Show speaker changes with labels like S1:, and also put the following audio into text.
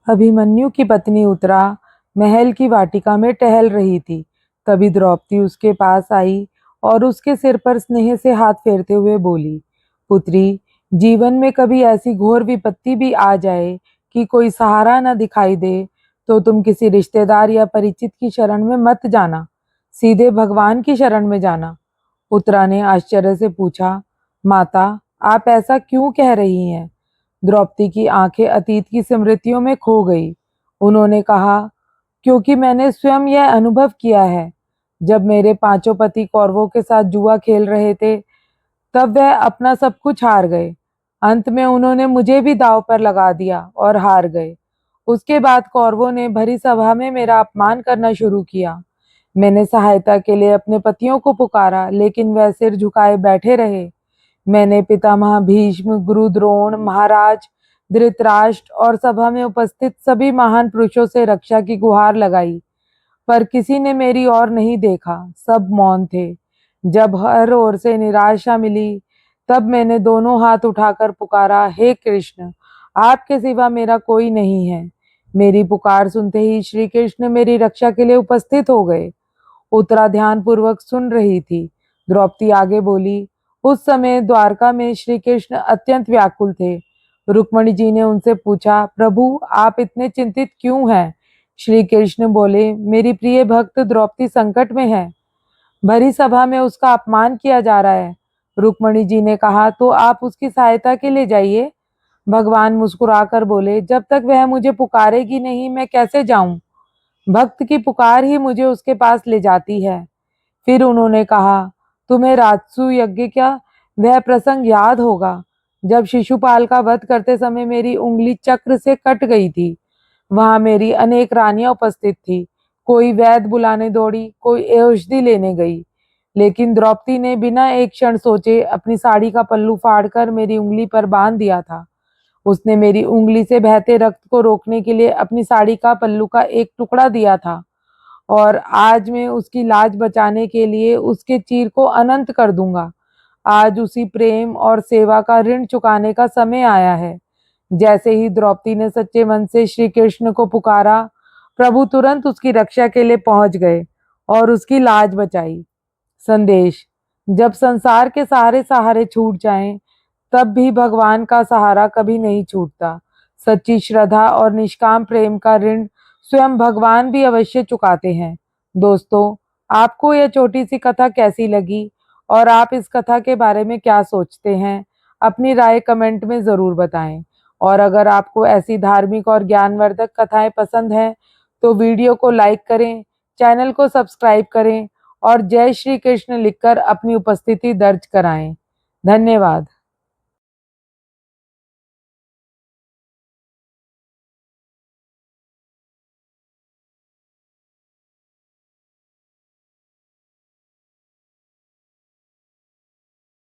S1: अभिमन्यु की पत्नी उत्तरा महल की वाटिका में टहल रही थी। तभी द्रौपदी उसके पास आई और उसके सिर पर स्नेह से हाथ फेरते हुए बोली, पुत्री, जीवन में कभी ऐसी घोर विपत्ति भी आ जाए कि कोई सहारा न दिखाई दे तो तुम किसी रिश्तेदार या परिचित की शरण में मत जाना, सीधे भगवान की शरण में जाना। उत्तरा ने आश्चर्य से पूछा, माता, आप ऐसा क्यों कह रही हैं? द्रौपदी की आंखें अतीत की स्मृतियों में खो गई। उन्होंने कहा, क्योंकि मैंने स्वयं यह अनुभव किया है। जब मेरे पांचों पति कौरवों के साथ जुआ खेल रहे थे, तब वह अपना सब कुछ हार गए। अंत में उन्होंने मुझे भी दांव पर लगा दिया और हार गए। उसके बाद कौरवों ने भरी सभा में मेरा अपमान करना शुरू किया। मैंने सहायता के लिए अपने पतियों को पुकारा, लेकिन वह सिर झुकाए बैठे रहे। मैंने पितामह भीष्म, गुरु द्रोण, महाराज धृतराष्ट्र और सभा में उपस्थित सभी महान पुरुषों से रक्षा की गुहार लगाई, पर किसी ने मेरी ओर नहीं देखा, सब मौन थे। जब हर ओर से निराशा मिली, तब मैंने दोनों हाथ उठाकर पुकारा, हे कृष्ण, आपके सिवा मेरा कोई नहीं है। मेरी पुकार सुनते ही श्री कृष्ण मेरी रक्षा के लिए उपस्थित हो गए। उत्तरा ध्यानपूर्वक सुन रही थी। द्रौपदी आगे बोली, उस समय द्वारका में श्री कृष्ण अत्यंत व्याकुल थे। रुक्मणी जी ने उनसे पूछा, प्रभु, आप इतने चिंतित क्यों हैं? श्री कृष्ण बोले, मेरी प्रिय भक्त द्रौपदी संकट में है। भरी सभा में उसका अपमान किया जा रहा है। रुक्मणी जी ने कहा, तो आप उसकी सहायता के लिए जाइए। भगवान मुस्कुराकर बोले, जब तक वह मुझे पुकारेगी नहीं, मैं कैसे जाऊं? भक्त की पुकार ही मुझे उसके पास ले जाती है। फिर उन्होंने कहा, तुम्हें राजसू यज्ञ का वह प्रसंग याद होगा, जब शिशुपाल का वध करते समय मेरी उंगली चक्र से कट गई थी। वहां मेरी अनेक रानियां उपस्थित थी। कोई वैद्य बुलाने दौड़ी, कोई औषधि लेने गई, लेकिन द्रौपदी ने बिना एक क्षण सोचे अपनी साड़ी का पल्लू फाड़कर मेरी उंगली पर बांध दिया था। उसने मेरी उंगली से बहते रक्त को रोकने के लिए अपनी साड़ी का पल्लू का एक टुकड़ा दिया था, और आज मैं उसकी लाज बचाने के लिए उसके चीर को अनंत कर दूंगा। आज उसी प्रेम और सेवा का ऋण चुकाने का समय आया है। जैसे ही द्रौपदी ने सच्चे मन से श्री कृष्ण को पुकारा, प्रभु तुरंत उसकी रक्षा के लिए पहुंच गए और उसकी लाज बचाई। संदेश: जब संसार के सारे सहारे छूट जाएं, तब भी भगवान का सहारा कभी नहीं छूटता। सच्ची श्रद्धा और निष्काम प्रेम का ऋण स्वयं भगवान भी अवश्य चुकाते हैं। दोस्तों, आपको यह छोटी सी कथा कैसी लगी और आप इस कथा के बारे में क्या सोचते हैं? अपनी राय कमेंट में ज़रूर बताएं। और अगर आपको ऐसी धार्मिक और ज्ञानवर्धक कथाएं पसंद हैं, तो वीडियो को लाइक करें, चैनल को सब्सक्राइब करें और जय श्री कृष्ण लिखकर अपनी उपस्थिति दर्ज कराएं। धन्यवाद।